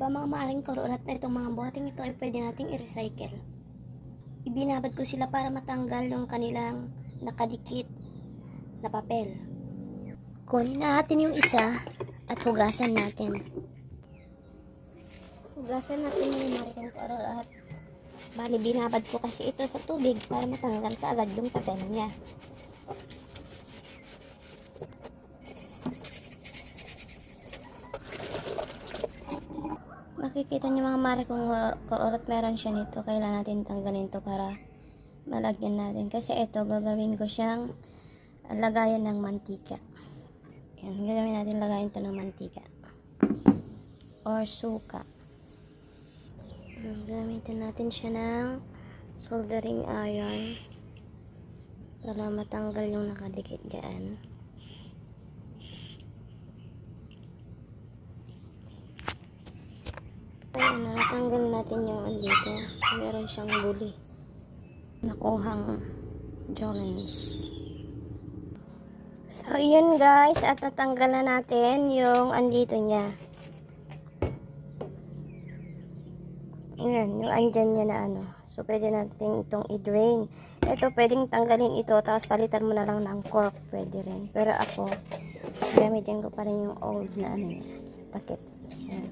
ba mga maaring karurat na itong mga boting ito ay pwede nating i-recycle. Ibinabad ko sila para matanggal yung kanilang nakadikit na papel. Kunin natin yung isa at hugasan natin. Hugasan natin yung mga karurat. Bali, binabad ko kasi ito sa tubig para matanggal kaagad yung papel niya. Makikita niyo mga mare kung karurat meron siya nito. Kailangan natin tanggalin to para malagyan natin. Kasi ito, gagawin ko siyang lagayan ng mantika. Yan, gagawin natin lagayan to ng mantika. Or suka. Gamitin natin siya ng soldering iron para matanggal yung nakadikit dyan. Ayan, natanggal natin yung andito. Meron siyang buli. Nakuhang jones. So, yun guys. At natanggal na natin yung andito niya. Ayan, yung andyan niya na ano. So, pwede natin itong i-drain. Ito, pwedeng tanggalin ito. Tapos, palitan mo na lang ng cork. Pwede rin. Pero ako, gamitin ko pa rin yung old na ano niya. Takip. Ayan.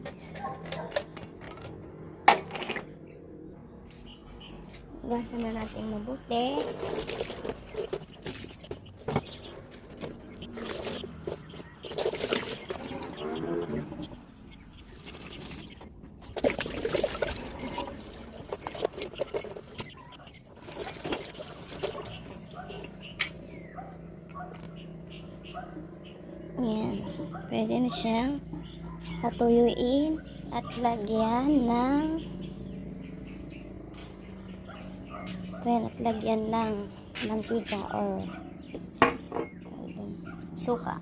Hugasan na natin mabuti. Ayan. Pwede na siyang patuyuin at lagyan ng lagyan ng mantika or suka.